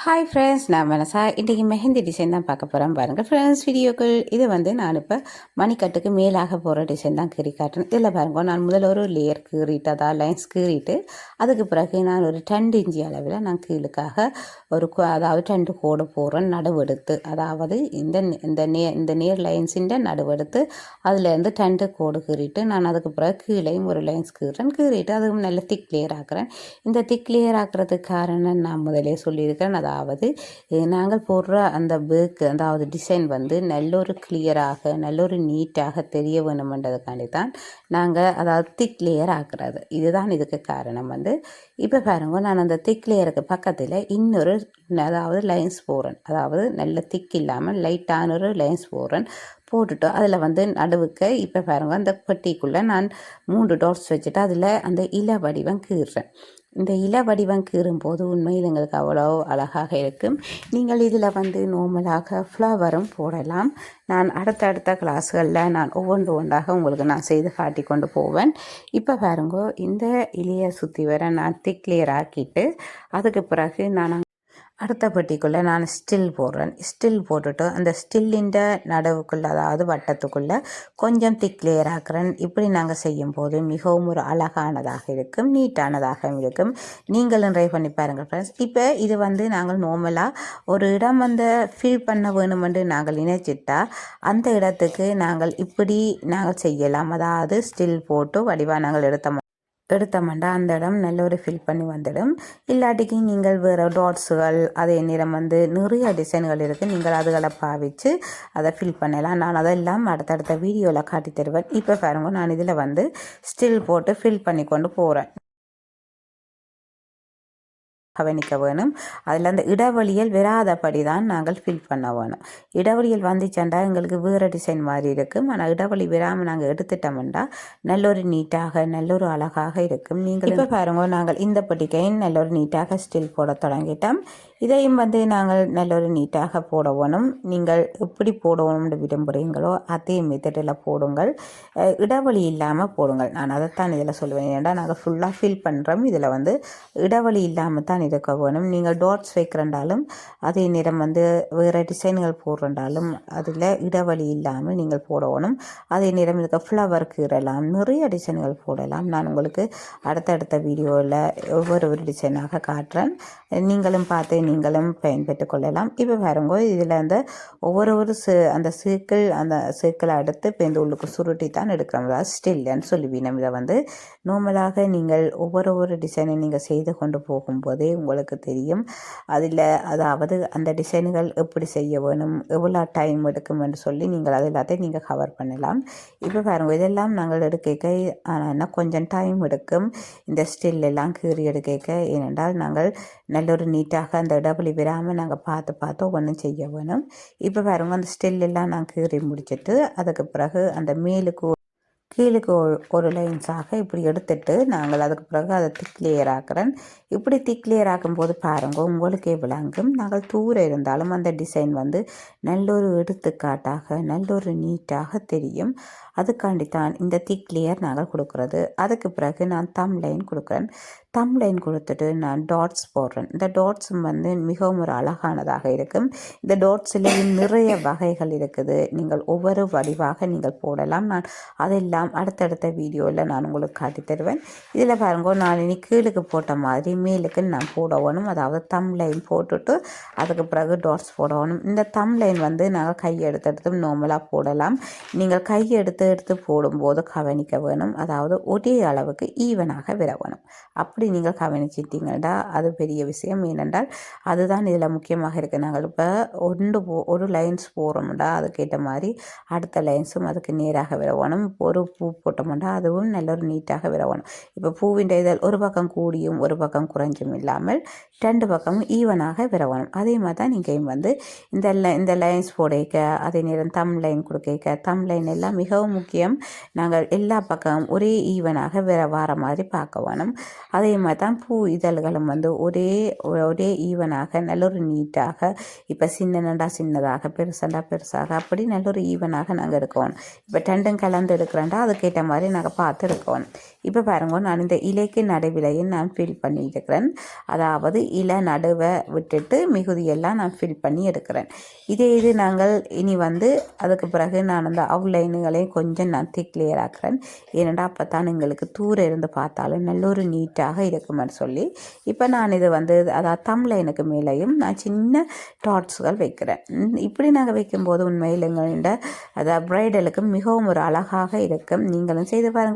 Hi friends, நான் மனசா. இன்றைக்கி மெஹந்தி டிசைன் தான் பார்க்க போகிறேன். பாருங்கள் ஃப்ரெண்ட்ஸ், வீடியோக்கள் இது நான் இப்போ மணிக்கட்டுக்கு மேலாக போகிற டிசைன் தான் கீறி காட்டுறேன். இதில் பாருங்க, நான் முதல்ல ஒரு லேயர் கீறிட்டு அதாவது லைன்ஸ் கீறிட்டு அதுக்கு பிறகு நான் ஒரு 2 இன்ச்சி அளவில் நான் கீழுக்காக அதாவது 2 கோடு போடுறேன் நடுவெடுத்து. அதாவது இந்த நேர் லைன்ஸின் நடுவெடுத்து அதுலேருந்து 2 கோடு கீறிட்டு நான் அதுக்கு பிறகு கீழையும் ஒரு லைன்ஸ் கீறிட்டு அதுவும் நல்ல திக் லேயர் ஆக்குறேன். இந்த திக் லேயர் ஆக்குறதுக்கு காரணம் நான் முதலே சொல்லியிருக்கிறேன். அதாவது நாங்கள் போடுற அந்த பேக்கு அதாவது டிசைன் நல்ல ஒரு கிளியராக நல்ல ஒரு நீட்டாக தெரிய வேணுமென்றதுக்காண்டி தான் நாங்கள் அதாவது திக் லேயர் ஆக்குறது. இதுதான் இதுக்கு காரணம். இப்போ பாருங்க, நான் அந்த திக் லேயருக்கு பக்கத்தில் இன்னொரு அதாவது லைன்ஸ் போடுறேன். அதாவது நல்ல திக் இல்லாமல் லைட்டான ஒரு லைன்ஸ் போடுறேன். போட்டுட்டு அதில் நடுவுக்கு இப்போ பாருங்க, அந்த பெட்டிக்குள்ளே நான் 3 டாட்ஸ் வச்சுட்டு அதில் அந்த இல வடிவம் கீறுறேன். இந்த இல வடிவம் கீறும்போது உண்மையில் எங்களுக்கு அவ்வளோ அழகாக இருக்கும். நீங்கள் இதில் நார்மலாக ஃப்ளவரும் போடலாம். நான் அடுத்தடுத்த கிளாஸ்களில் நான் ஒவ்வொன்றாக உங்களுக்கு நான் செய்து காட்டி கொண்டு போவேன். இப்போ பாருங்க, இந்த இலையை சுற்றி வர நான் திக் லேயர் ஆக்கிட்டு அதுக்கு பிறகு நான் அடுத்த பெட்டிக்குள்ளே நான் ஸ்டில் போடுறேன். ஸ்டில் போட்டுட்டு அந்த ஸ்டில்லின் நடவுக்குள்ளே அதாவது வட்டத்துக்குள்ளே கொஞ்சம் திக் லேயர் ஆக்குறேன். இப்படி நாங்கள் செய்யும்போது மிகவும் ஒரு அழகானதாக இருக்கும், நீட்டானதாக இருக்கும். நீங்களும் ட்ரை பண்ணி பாருங்கள் ஃப்ரெண்ட்ஸ். இப்போ இது நாங்கள் நார்மலாக ஒரு இடம் ஃபில் பண்ண வேணுமென்று நாங்கள் நினைச்சிட்டா அந்த இடத்துக்கு நாங்கள் இப்படி நாங்கள் செய்யலாம். அதாவது ஸ்டில் போட்டு வடிவாக நாங்கள் எடுத்தோம்னா அந்த இடம் நல்ல ஒரு ஃபில் பண்ணி வந்துடும். இல்லாட்டிக்கு நீங்கள் வேறு டாட்ஸுகள் அதே நேரம் நிறைய டிசைன்கள் இருக்குது, நீங்கள் அதுகளை பாவிச்சு அதை ஃபில் பண்ணலாம். நான் அதெல்லாம் அடுத்தடுத்த வீடியோவில் காட்டி தருவேன். இப்போ பாருங்க, நான் இதில் ஸ்டில் போட்டு ஃபில் பண்ணி கொண்டு போகிறேன். கவனிக்க வேணும். அதில் அந்த இடைவெளியில் வராதபடி தான் நாங்கள் ஃபில் பண்ண வேணும். இடைவெளியில் வந்துச்சேன்டா எங்களுக்கு வேறு டிசைன் மாதிரி இருக்கும். ஆனால் இடைவெளி வராமல் நாங்கள் எடுத்துட்டோம்டா நல்ல ஒரு நீட்டாக நல்ல ஒரு அழகாக இருக்கும். நீங்கள் இப்போ பாருங்க, நாங்கள் இந்த பட்டிக்கையும் நல்ல ஒரு நீட்டாக ஸ்டில் போட தொடங்கிட்டோம். இதையும் நாங்கள் நல்ல ஒரு நீட்டாக போட வேணும். நீங்கள் எப்படி போடணும்னு விரும்புகிறீங்களோ அதே மெத்தடில் போடுங்கள். இடைவெளி இல்லாமல் போடுங்கள். நான் அதைத்தான் இதில் சொல்லுவேன். ஏன்னா நாங்கள் ஃபுல்லாக ஃபில் பண்ணுறோம். இதில் இடைவெளி இல்லாமல் தான் இருக்க வேணும். நீங்கள் டாட்ஸ் வைக்கிறண்டாலும் அதே நேரம் வேறு டிசைன்கள் போடுறண்டாலும் அதில் இடைவெளி இல்லாமல் நீங்கள் போடணும். அதே நேரம் இதுக்கு ஃப்ளவர் கீறலாம், நிறைய டிசைன்கள் போடலாம். நான் உங்களுக்கு அடுத்தடுத்த வீடியோவில் ஒவ்வொரு டிசைனாக காட்டுறேன். நீங்களும் பார்த்து நீங்களும் பயன்பெற்று கொள்ளலாம். இப்போ பாருங்க, இதில் ஒவ்வொரு அந்த சர்க்கிளை அடுத்து இப்போ இந்த உள்ளுக்கு சுருட்டி தான் எடுக்கிறோம். அதாவது ஸ்டில்ன்னு சொல்லுவீங்க. இதை நார்மலாக நீங்கள் ஒவ்வொரு டிசைனை நீங்கள் செய்து கொண்டு போகும்போதே உங்களுக்கு தெரியும். அதாவது அந்த டிசைன்கள் எப்படி செய்ய வேணும், எவ்வளோ டைம் எடுக்கும் என்று சொல்லி நீங்கள் அது எல்லாத்தையும் நீங்கள் கவர் பண்ணலாம். இப்போ பாருங்கள், இதெல்லாம் நாங்கள் எடுக்க ஆனால் கொஞ்சம் டைம் எடுக்கும். இந்த ஸ்டில் எல்லாம் கீறி எடுக்க, ஏனென்றால் நாங்கள் நல்ல ஒரு நீட்டாக அந்த இடைவெளி விடாமல் நாங்கள் பார்த்து ஒன்றும் செய்ய வேணும். இப்போ பாருங்கள், அந்த ஸ்டில் எல்லாம் நான் கீறி முடிச்சுட்டு அதுக்கு பிறகு அந்த கீழுக்கு ஒரு லைன்ஸாக இப்படி எடுத்துட்டு நாங்கள் அதுக்கு பிறகு அதை திக் லேயர் ஆக்குறேன். இப்படி திக் லேயர் ஆக்கும்போது பாருங்கள், உங்களுக்கே விளங்கும். நாங்கள் தூரம் இருந்தாலும் அந்த டிசைன் நல்ல ஒரு எடுத்துக்காட்டாக நல்ல ஒரு நீட்டாக தெரியும். அதுக்காண்டி தான் இந்த திக் லேயர் நாங்கள் கொடுக்குறது. அதுக்கு பிறகு நான் தம் லைன் கொடுக்குறேன். தம் லைன் கொடுத்துட்டு நான் டாட்ஸ் போடுறேன். இந்த டாட்ஸும் மிகவும் ஒரு அழகானதாக இருக்கும். இந்த டாட்ஸ்லேயும் நிறைய வகைகள் இருக்குது. நீங்கள் ஒவ்வொரு வடிவாக நீங்கள் போடலாம். நான் அதெல்லாம் அடுத்தடுத்த வீடியோவில் நான் உங்களுக்கு காட்டி தருவேன். இதில் பாருங்க, நான் இனி கீழுக்கு போட்ட மாதிரி மேலுக்கு நான் போடணும். அதாவது தம் லைன் போட்டுட்டு அதுக்கு பிறகு டாட்ஸ் போடணும். இந்த தம் லைன் நாங்கள் கையை எடுத்து நார்மலாக போடலாம். நீங்கள் கையை எடுத்து போடும்போது கவனிக்க வேணும். அதாவது ஒரே அளவுக்கு ஈவனாக விட வேணும். அப்படி நீங்கள் கவனிச்சிட்டிங்கன்னா அது பெரிய விஷயம். ஏனென்றால் அதுதான் இதில் முக்கியமாக இருக்குது. நாங்கள் இப்போ ஒரு லைன்ஸ் போடுறோம்டா அதுக்கேற்ற மாதிரி அடுத்த லைன்ஸும் அதுக்கு நேராக விடணும். ஒரு பூ போட்டோம்டா அதுவும் நல்ல ஒரு நீட்டாக விடணும். இப்போ பூவின் இதழ் ஒரு பக்கம் கூடியும் ஒரு பக்கம் குறைஞ்சும் இல்லாமல் 2 பக்கமும் ஈவனாக விடணும். அதே மாதிரி தான் நீங்கள் இந்த லைன்ஸ் போடைக்க அதே நேரம் தம் லைன் கொடுக்க தம் லைன் எல்லாம் மிகவும் முக்கியம். நாங்கள் எல்லா பக்கமும் ஒரே ஈவனாக வார மாதிரி பார்க்க வேணும். அதே மாதிரி தான் பூ இதழ்களும் ஒரே ஈவனாக நல்ல ஒரு நீட்டாக இப்போ சின்னதாக பெருசாக அப்படி நல்ல ஒரு ஈவனாக நாங்கள் எடுக்கணும். இப்போ 2ம் கலந்து எடுக்கிறோண்டா அதுக்கேற்ற மாதிரி நாங்கள் பார்த்து எடுக்கணும். இப்போ பாருங்க, நான் இந்த இலைக்கு நடுவிலையும் நான் ஃபில் பண்ணி இருக்கிறேன். அதாவது இலை நடுவை விட்டுட்டு மிகுதியெல்லாம் நான் ஃபில் பண்ணி எடுக்கிறேன். இது நாங்கள் இனி அதுக்கு பிறகு நான் அந்த அவுட்லைனுகளையும் கொஞ்சம் நான் திக் லேயர் ஆக்குறேன். ஏனென்றால் அப்போ தான் எங்களுக்கு தூரம் இருந்து பார்த்தாலும் நல்ல ஒரு நீட்டாக இருக்குமென்னு சொல்லி இப்போ நான் இது அதாவது தம்ப்லைனுக்கு மேலேயும் நான் சின்ன டாட்ஸ்கள் வைக்கிறேன். இப்படி நாங்கள் வைக்கும்போது உண்மையில் எங்கள்ட அதாவது ப்ரைடலுக்கு மிகவும் ஒரு அழகாக இருக்கும். நீங்களும் செய்து பாருங்கள்.